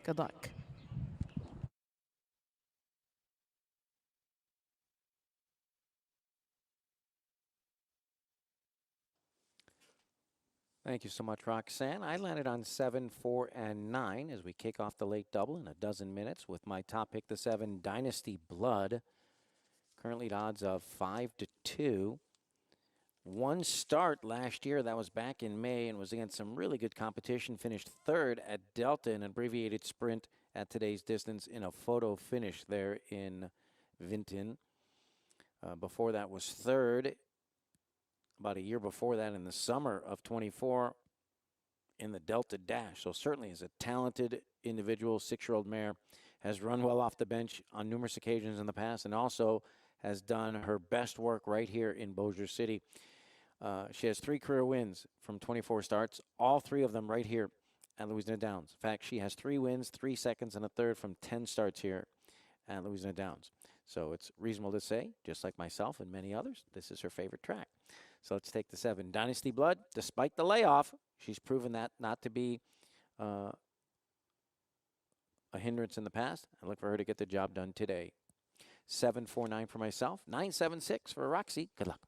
Good luck. Thank you so much, Roxanne. I landed on 7, 4, and 9 as we kick off the late double in a dozen minutes with my top pick, the 7, Dynasty Blood. Currently at odds of 5 to 2. One start last year, that was back in May, and was against some really good competition. Finished third at Delta, an abbreviated sprint at today's distance in a photo finish there in Vinton. Before that was third about a year before that in the summer of 24 in the Delta Dash. So certainly is a talented individual, 6-year-old mare, has run well off the bench on numerous occasions in the past, and also has done her best work right here in Bossier City. She has 3 career wins from 24 starts, all 3 of them right here at Louisiana Downs. In fact, she has 3 wins, 3 seconds, and a third from 10 starts here at Louisiana Downs. So it's reasonable to say, just like myself and many others, this is her favorite track. So let's take the 7, Dynasty Blood. Despite the layoff, she's proven that not to be a hindrance in the past. I look for her to get the job done today. 749 for myself, 976 for Roxy. Good luck.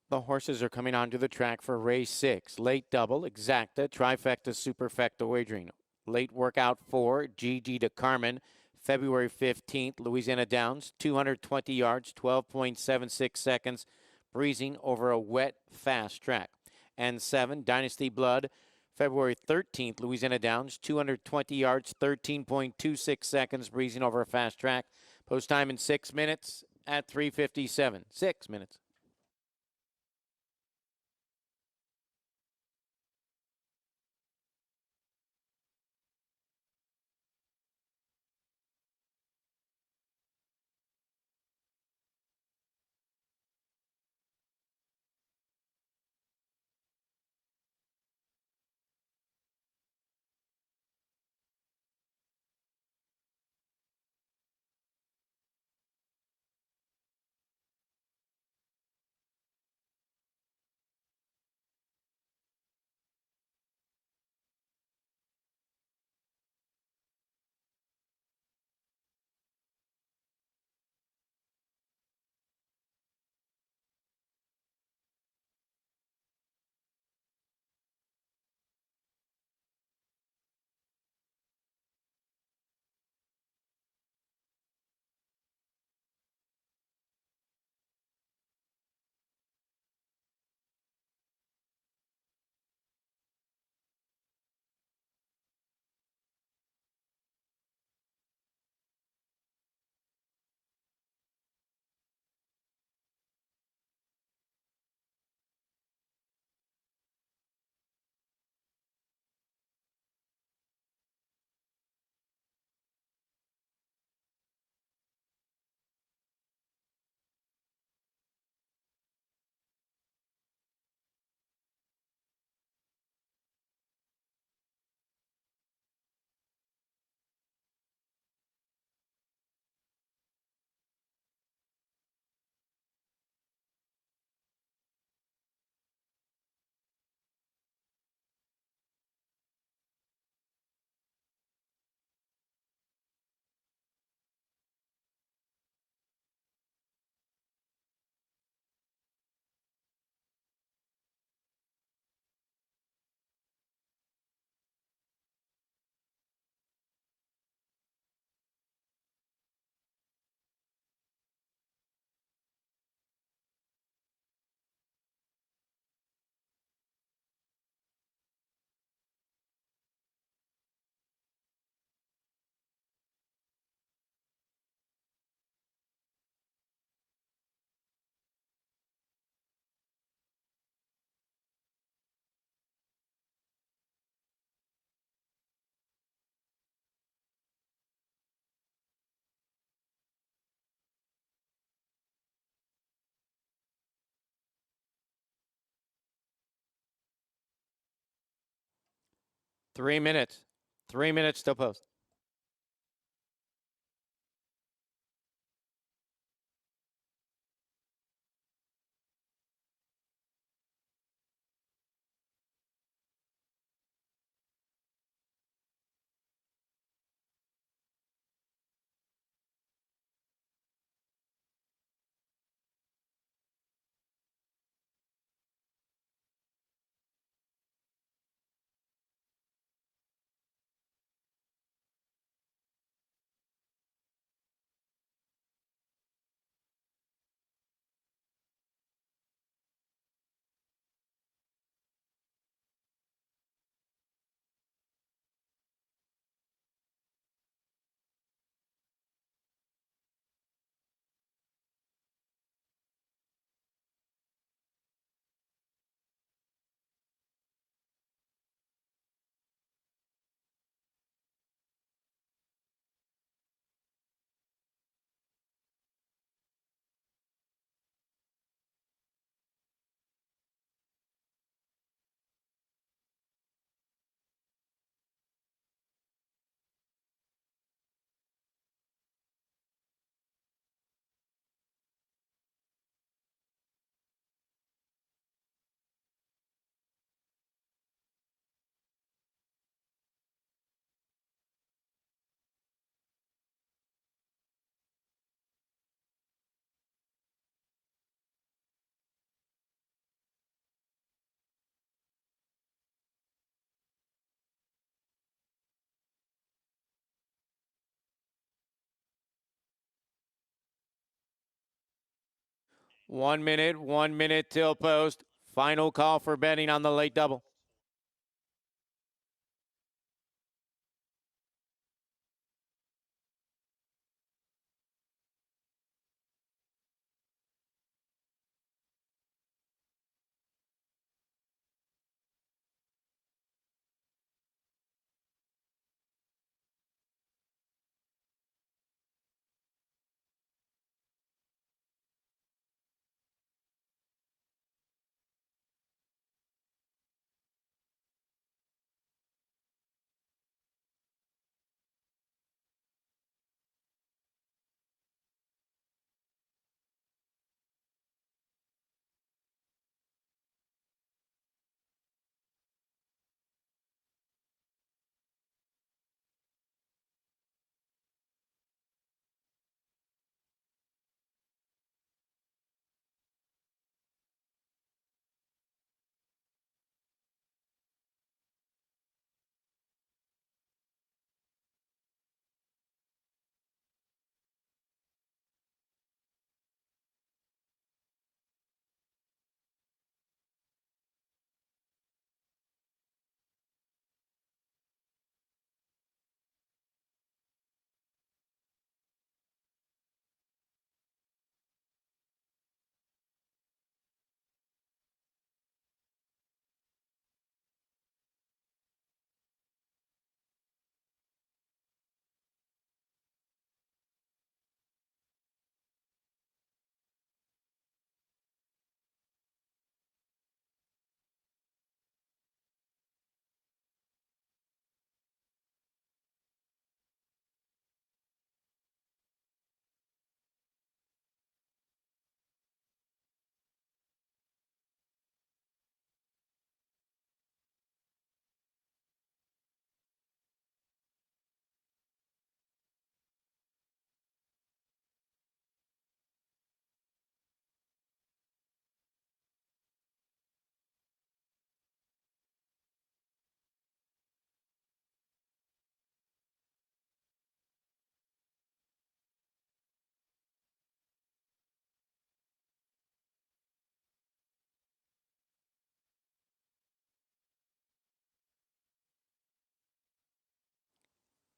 The horses are coming onto the track for race 6. Late double, exacta, trifecta, superfecta wagering. Late workout 4, GG to Carmen, February 15th, Louisiana Downs, 220 yards, 12.76 seconds, breezing over a wet, fast track. And 7, Dynasty Blood, February 13th, Louisiana Downs, 220 yards, 13.26 seconds, breezing over a fast track. Post time in 6 minutes at 3:57. 6 minutes. Three minutes. 3 minutes till post. 1 minute till post. Final call for betting on the late double.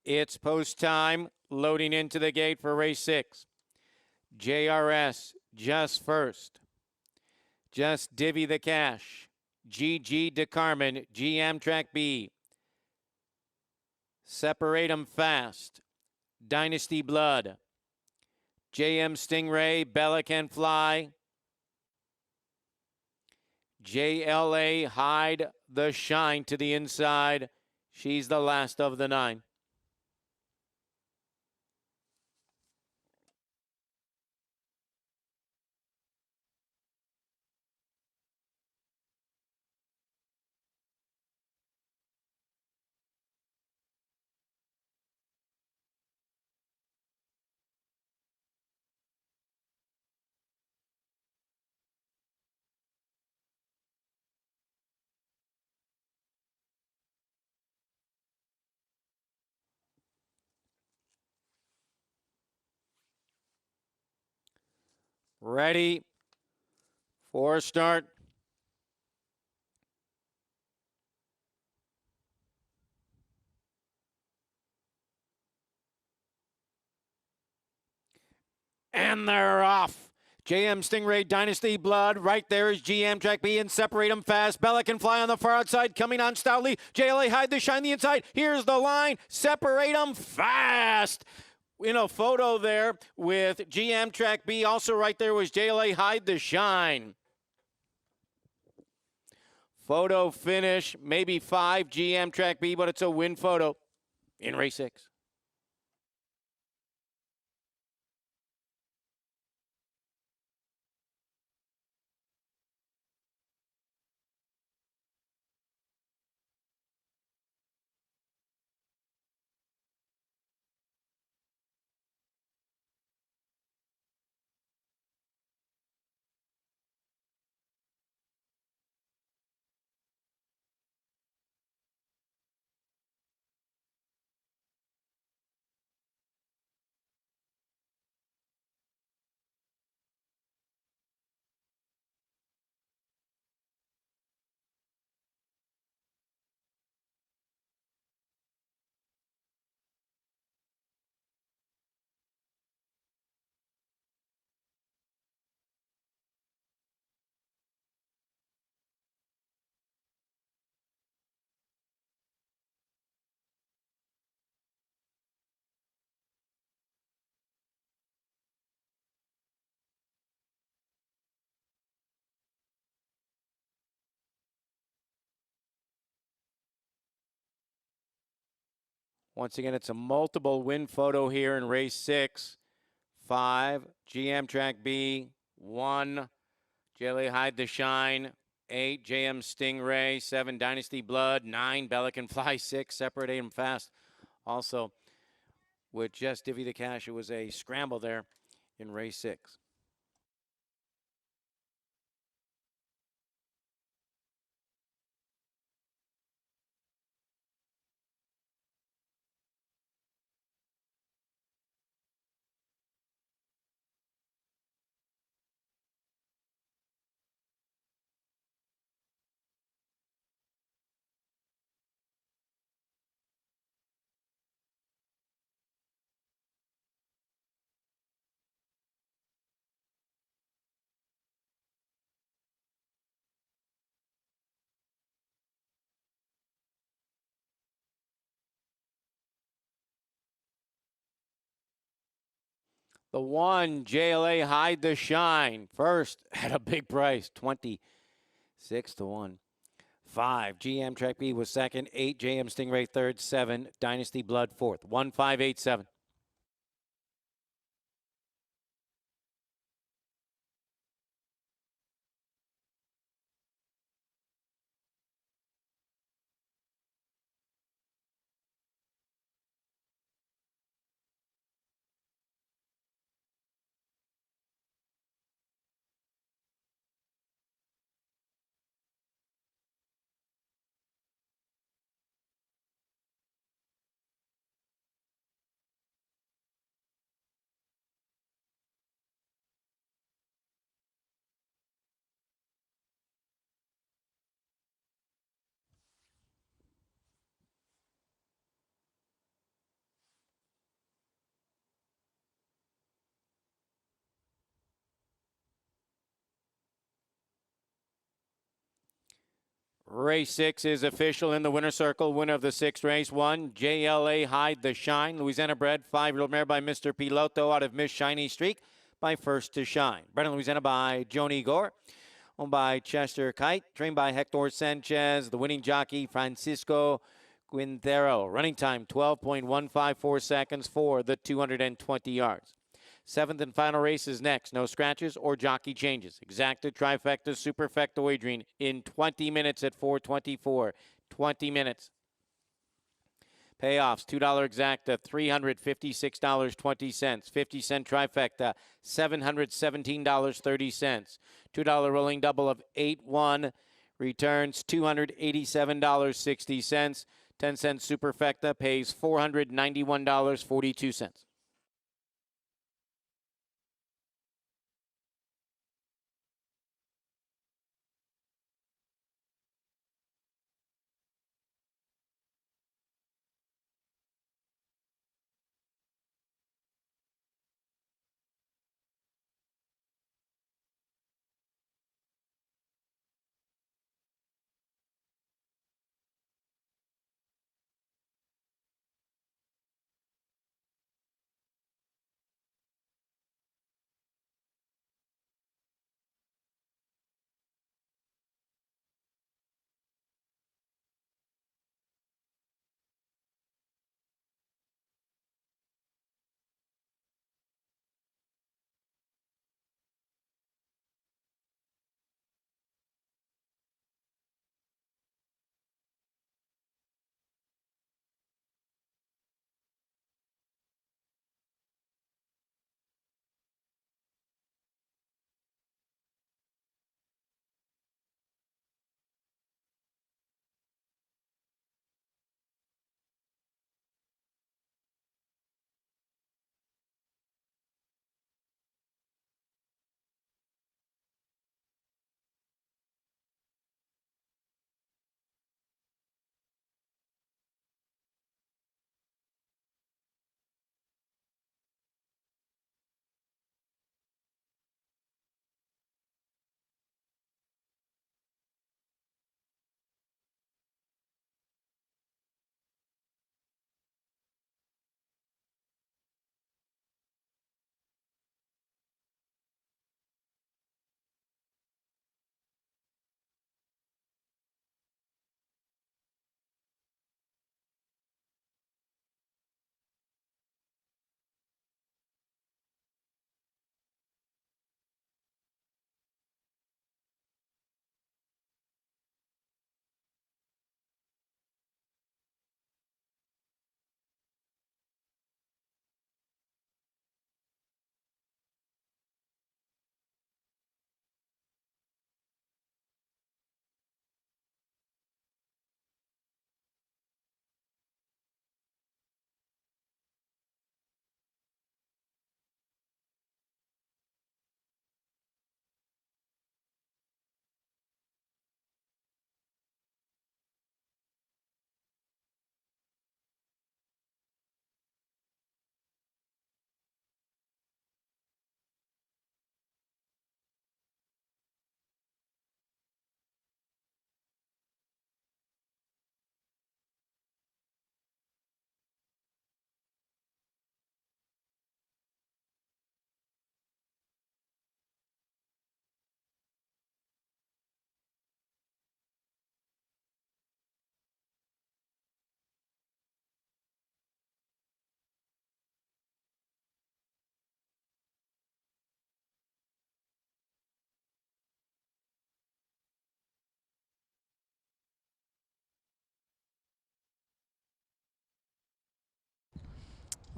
It's post time, loading into the gate for race 6. JRS, just first. Just Divvy the Cash. GG DeCarmen, GM Track B. Separate 'em Fast. Dynasty Blood. JM Stingray, Bella Can Fly. JLA Hide the Shine to the inside. She's the last of the 9. Ready for start. And they're off. JM Stingray Dynasty Blood. Right there is GM Track B and Separate 'em Fast. Bella Can Fly on the far outside. Coming on stoutly. JLA Hide the Shine the inside. Here's the line. Separate 'em Fast. In a photo there with GM Track B. Also right there was JLA Hide the Shine. Photo finish, maybe 5 GM Track B, but it's a win photo in race 6. Once again, it's a multiple win photo here in race 6. 5, GM Track B. 1, JLA Hide the Shine. 8, JM Stingray. 7, Dynasty Blood. 9, Bella Can Fly. 6, Separate Aim Fast. Also, with Just Divvy the Cash, it was a scramble there in race 6. The 1, JLA Hide the Shine. First at a big price, 26-1. 5, GM Track B was second. 8, JM Stingray third. 7, Dynasty Blood fourth. 1587. Race 6 is official in the winner's circle. Winner of the 6th race, 1, JLA Hide the Shine. Louisiana bred, 5-year-old mare by Mr. Piloto out of Miss Shiny Streak by First to Shine. Bred in Louisiana by Joni Gore. Owned by Chester Kite. Trained by Hector Sanchez. The winning jockey, Francisco Quintero. Running time, 12.154 seconds for the 220 yards. 7th and final race is next. No scratches or jockey changes. Exacta, trifecta, superfecta wagering in 20 minutes at 424. 20 minutes. Payoffs, $2 exacta, $356.20. 50-cent trifecta, $717.30. $2 rolling double of 8-1 returns $287.60. 10-cent superfecta pays $491.42.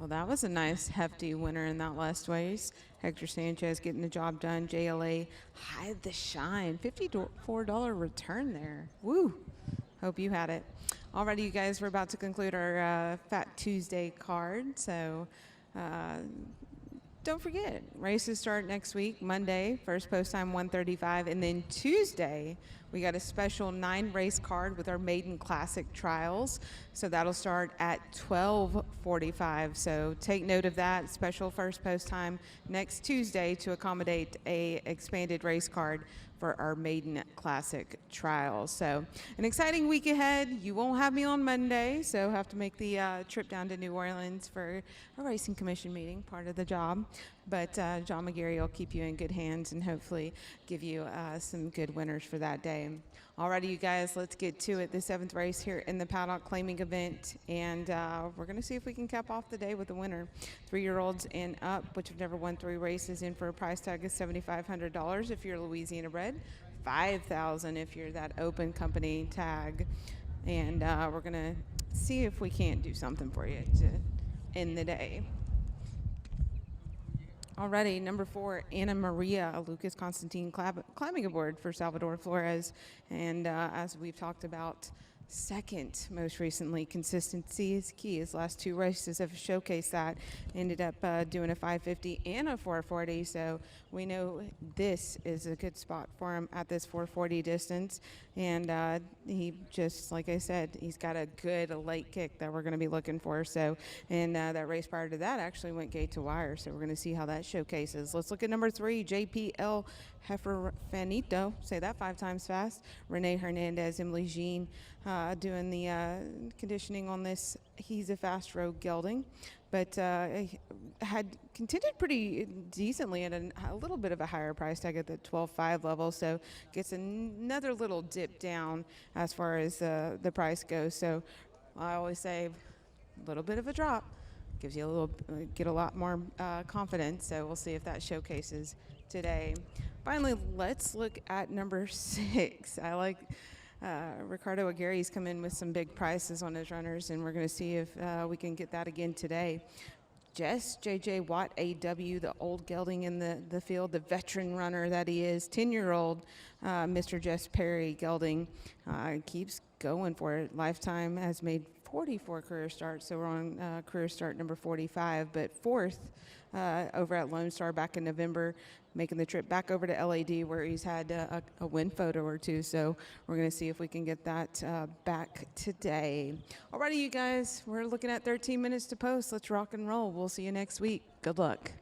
Well, that was a nice hefty winner in that last race. Hector Sanchez getting the job done. JLA hide the shine. $54 return there. Woo! Hope you had it. Alrighty, you guys, we're about to conclude our Fat Tuesday card. So uh, don't forget, races start next week, Monday, first post time 1:35, and then Tuesday we got a special 9-race card with our maiden classic trials. So that'll start at 12:45. So take note of that special first post time next Tuesday to accommodate a expanded race card for our maiden classic trials. So an exciting week ahead. You won't have me on Monday, so have to make the trip down to New Orleans for a racing commission meeting, part of the job. But John McGarry will keep you in good hands and hopefully give you some good winners for that day. Alrighty, you guys, let's get to it. The 7th race here in the paddock claiming event, and we're going to see if we can cap off the day with a winner. 3-year-olds and up, which have never won 3 races, in for a price tag of $7,500 if you're Louisiana bred, $5,000 if you're that open company tag, and we're going to see if we can't do something for you to end the day. Already, number 4, Anna Maria, Lucas Constantine climbing aboard for Salvador Flores. And as we've talked about, second most recently, consistency is key. His last 2 races have showcased that. Ended up doing a 550 and a 440. So we know this is a good spot for him at this 440 distance. And he just, like I said, he's got a good late kick that we're going to be looking for. So, and that race prior to that actually went gate to wire. So we're going to see how that showcases. Let's look at number 3, JPL Hefferfanito. Say that 5 times fast. Renee Hernandez, Emily Jean doing the conditioning on this. He's a fast road gelding, but had contended pretty decently at a little bit of a higher price tag at the 12.5 level, so gets another little dip down as far as the price goes. So I always say a little bit of a drop gives you a little, get a lot more confidence. So we'll see if that showcases today. Finally, let's look at number 6. I like Ricardo Aguirre's come in with some big prices on his runners, and we're going to see if we can get that again today. Jess J.J. Watt AW, the old gelding in the field, the veteran runner that he is, 10-year-old Mr. Jess Perry gelding, keeps going for it. Lifetime has made 44 career starts, so we're on career start number 45, but 4th over at Lone Star back in November, making the trip back over to LAD where he's had a win photo or 2. So we're going to see if we can get that back today. Alrighty, you guys, we're looking at 13 minutes to post. Let's rock and roll. We'll see you next week. Good luck.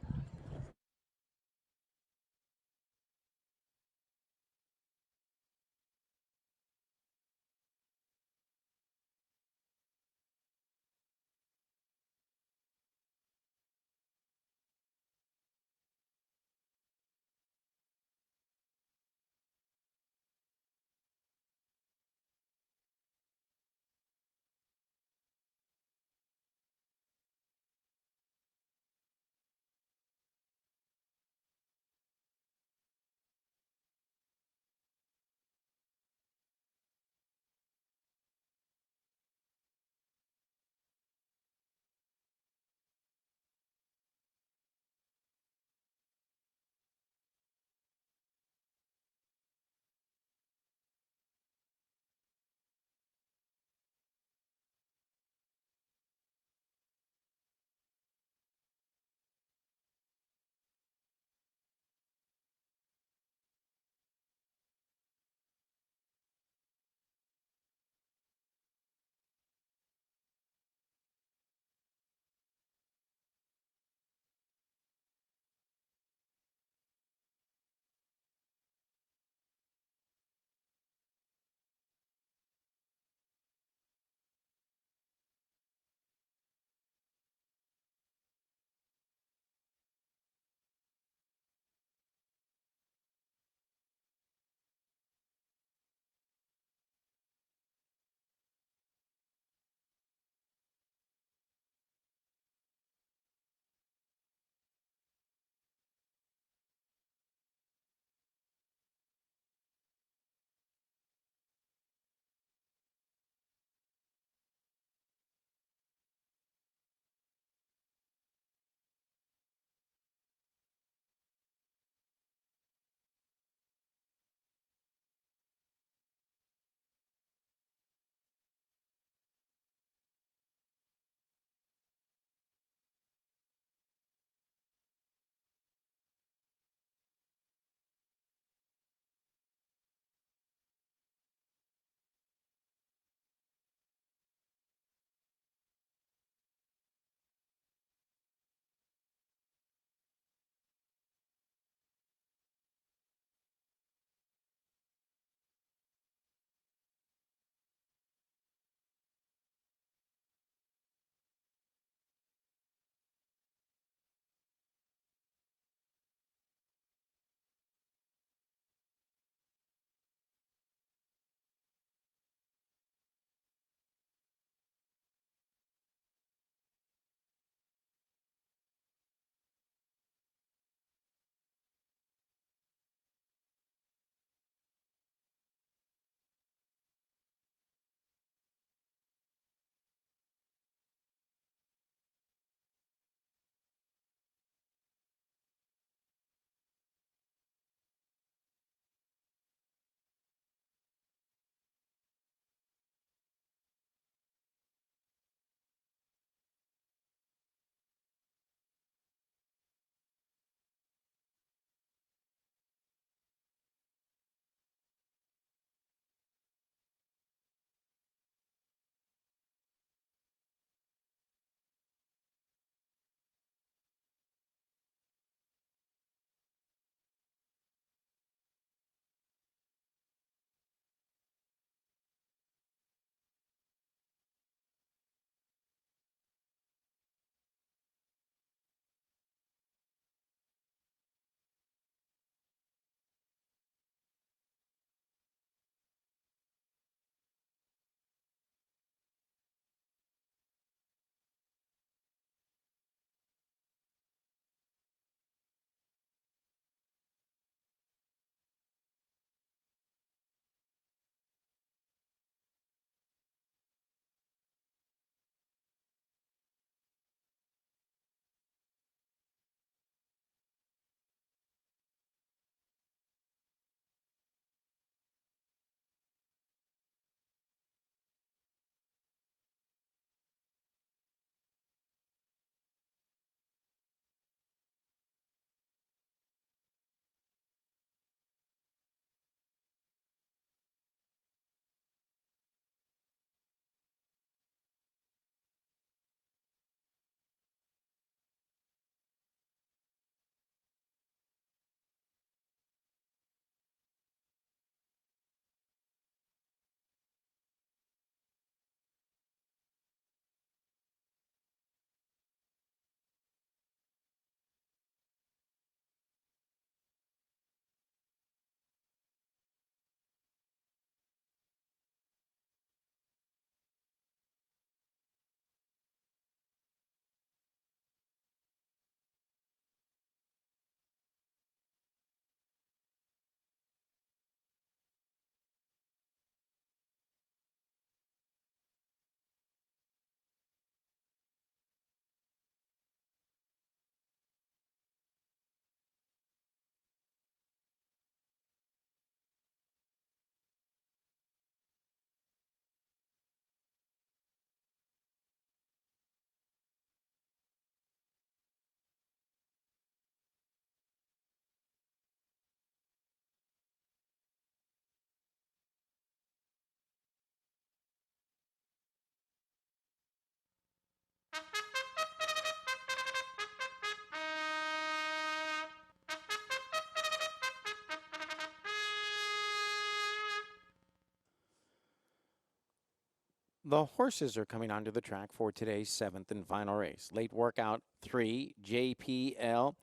The horses are coming onto the track for today's 7th and final race. Late workout 3, JPL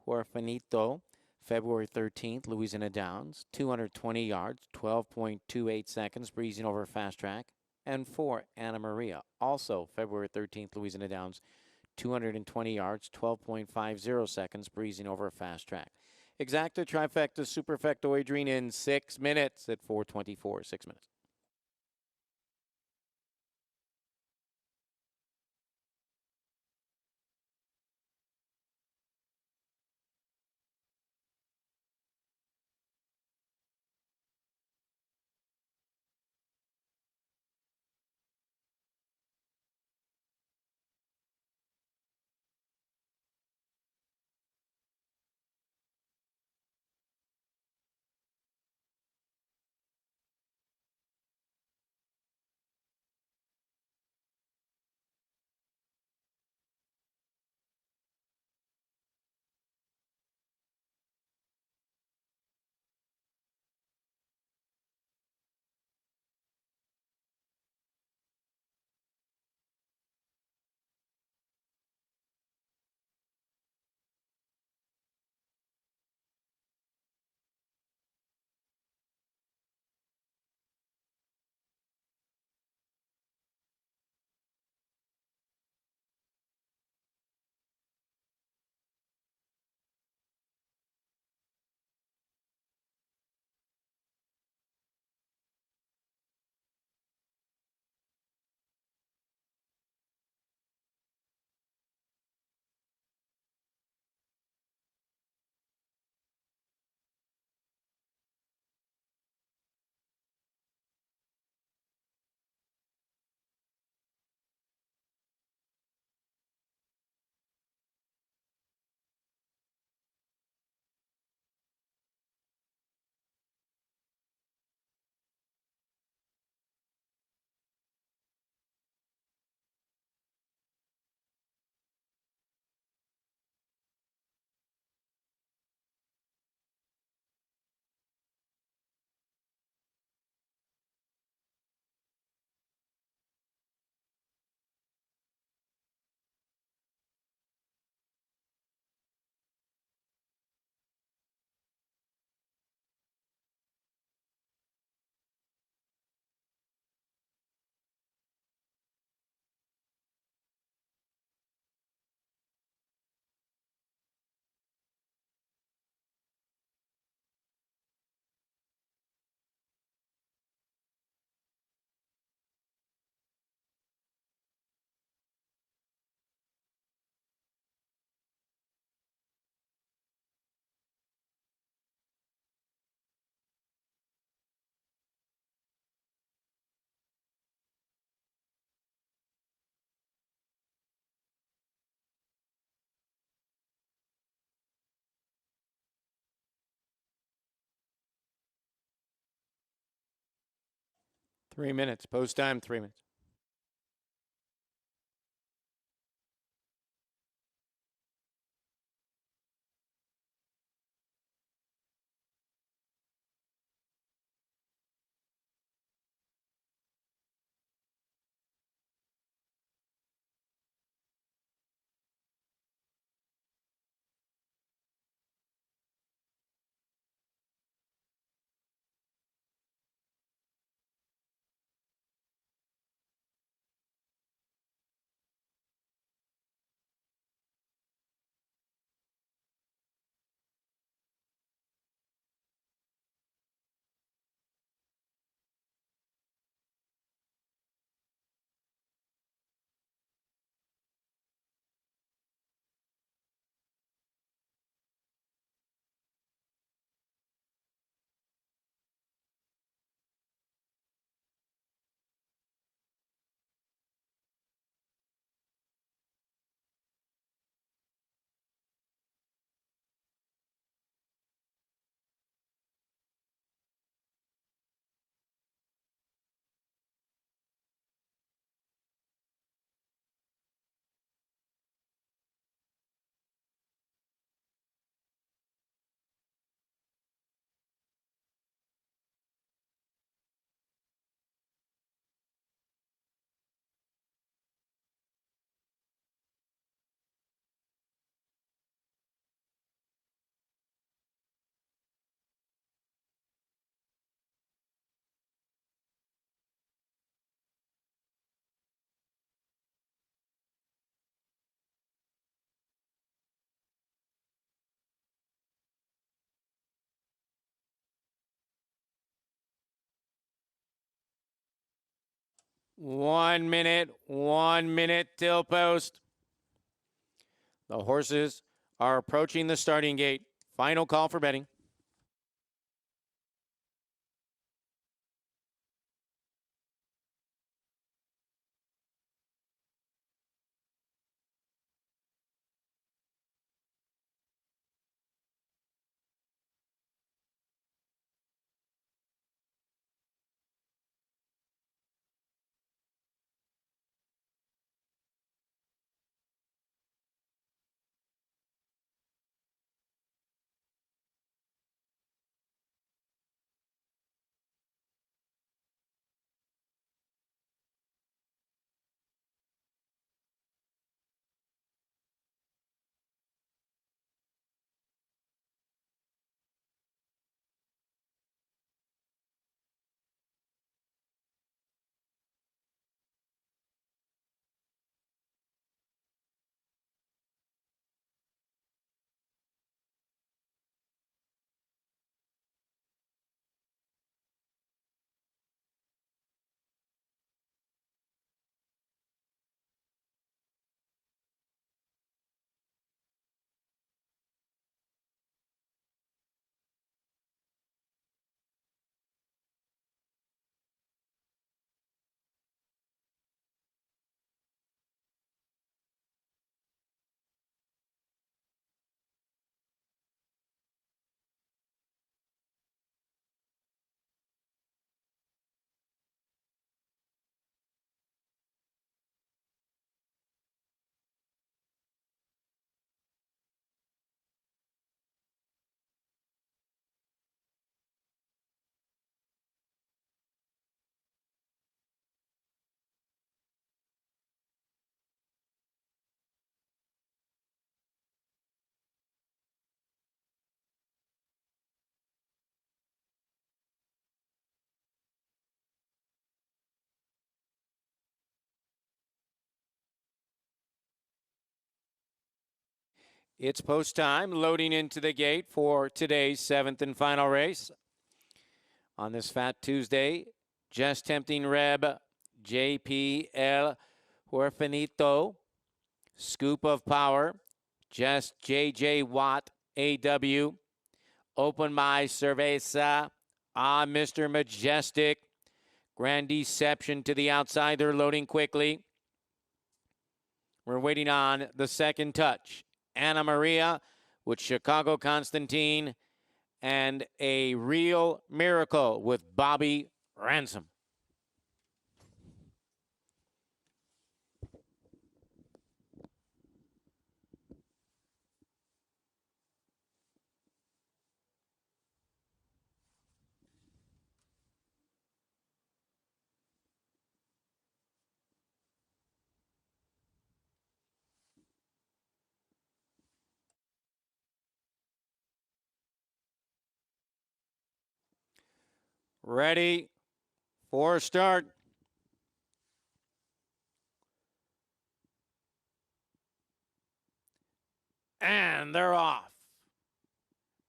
Huerfanito, February 13th, Louisiana Downs, 220 yards, 12.28 seconds, breezing over fast track. And 4, Anna Maria, also February 13th, Louisiana Downs, 220 yards, 12.50 seconds, breezing over fast track. Exacta, trifecta, superfecta wagering in 6 minutes at 4:24, 6 minutes. Three minutes. Post time, 3 minutes. 1 minute till post. The horses are approaching the starting gate. Final call for betting. It's post time, loading into the gate for today's seventh and final race. On this Fat Tuesday, Just Tempting Reb, JPL Huerfanito, Scoop of Power, Just JJ Watt, AW, Open My Cerveza, Mr. Majestic, Grand Deception to the outside. They're loading quickly. We're waiting on the second touch. Anna Maria with Chicago Constantine and A Real Miracle with Bobby Ransom. Ready for start. And they're off.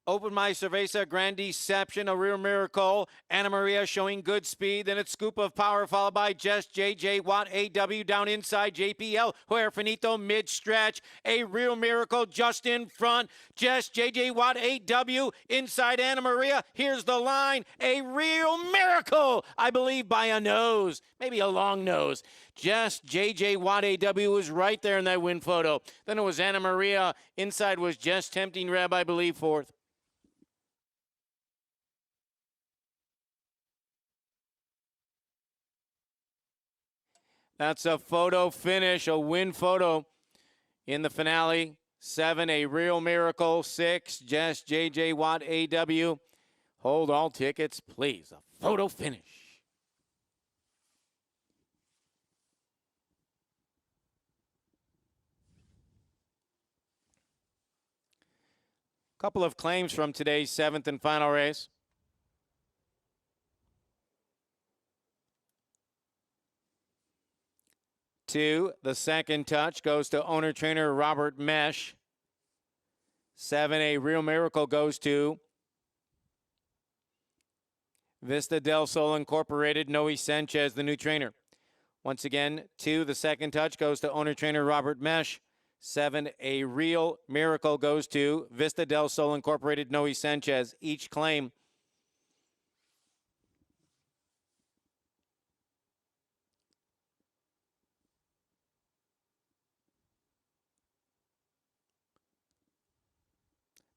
Open My Cerveza, Grand Deception, A Real Miracle, Anna Maria showing good speed. Then it's Scoop of Power, followed by Just JJ Watt, AW down inside, JPL, Huerfanito mid-stretch, A Real Miracle just in front, Just JJ Watt, AW inside Anna Maria. Here's the line, A Real Miracle, I believe by a nose, maybe a long nose. Just JJ Watt, AW was right there in that win photo. Then it was Anna Maria. Inside was Just Tempting Reb, I believe, fourth. That's a photo finish, a win photo in the finale. 7, A Real Miracle. 6, Just JJ Watt, AW. Hold all tickets, please. A photo finish. Couple of claims from today's seventh and final race. Two, the second touch goes to owner-trainer Robert Mesh. 7, A Real Miracle goes to Vista del Sol Incorporated, Noe Sanchez, the new trainer. Once again, 2, the second touch goes to owner-trainer Robert Mesh. 7, A Real Miracle goes to Vista del Sol Incorporated, Noe Sanchez. Each claim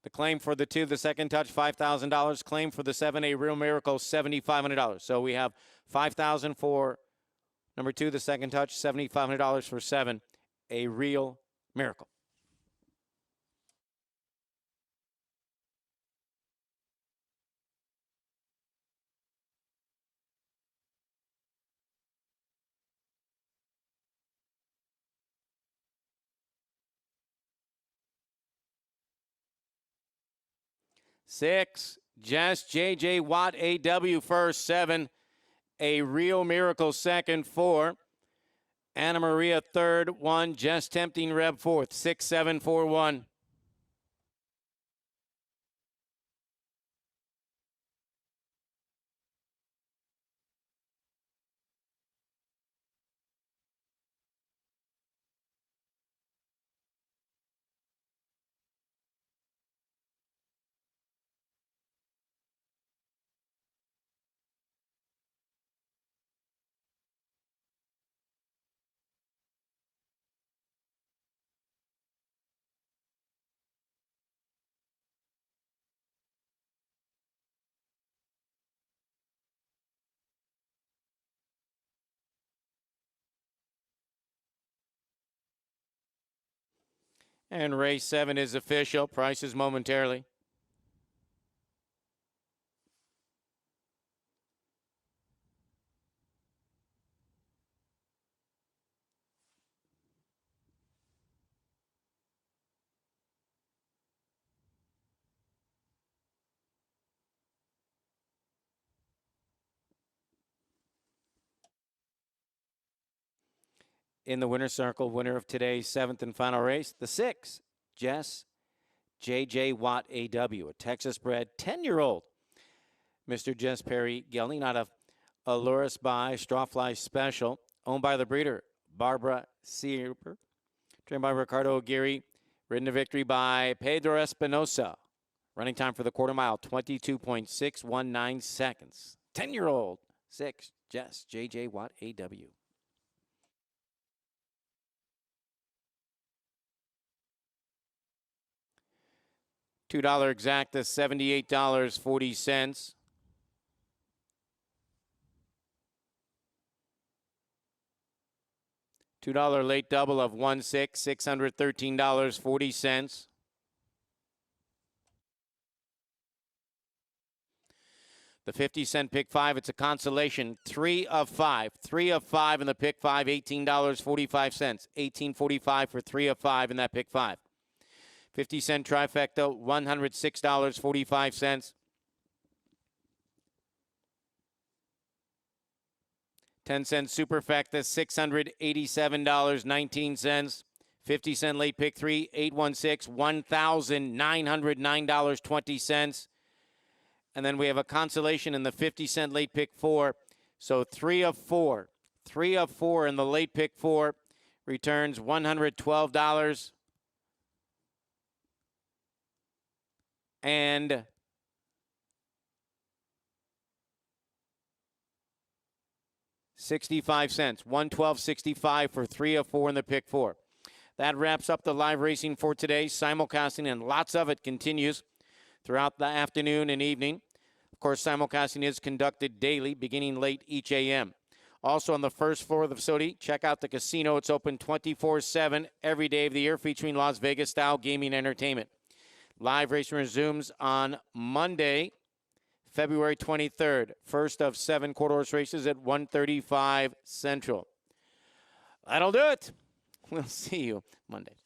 the claim for the 2, the second touch, $5,000. Claim for the 7, A Real Miracle, $7,500. So we have $5,000 for number 2, the second touch, $7,500 for 7, A Real Miracle. Six, Jess J.J. Watt A.W. first. 7, A Real Miracle second. 4, Anna Maria third. 1, Jess Tempting Reb fourth. 6, 7, 4, 1. And race 7 is official. Prices momentarily. In the winner's circle, winner of today's 7th and final race, the 6, Jess J.J. Watt A.W., a Texas-bred 10-year-old. Mr. Jess Perry gelding out of Allurus by Strawfly Special, owned by the breeder Barbara Sieber, trained by Ricardo Aguirre, ridden to victory by Pedro Espinosa. Running time for the quarter mile, 22.619 seconds. 10-year-old, 6, Jess J.J. Watt A.W. $2 exacta, $78.40. $2 late double of 1-6, $613.40. The 50-cent pick 5, it's a consolation. 3 of 5. 3 of 5 in the pick 5, $18.45. $18.45 for 3 of 5 in that pick 5. 50-cent trifecta, $106.45. 10-cent superfecta, $687.19. 50-cent late pick 3, 816, $1,909.20. And then we have a consolation in the 50-cent late pick 4. So 3 of 4. 3 of 4 in the late pick 4 returns $112 and 65 cents. $112.65 for 3 of 4 in the pick 4. That wraps up the live racing for today. Simulcasting, and lots of it continues throughout the afternoon and evening. Of course, simulcasting is conducted daily, beginning late each a.m. Also on the first floor of the facility, check out the casino. It's open 24/7 every day of the year, featuring Las Vegas-style gaming entertainment. Live racing resumes on Monday, February 23rd. First of 7 quarter-horse races at 1:35 Central. That'll do it. We'll see you Monday.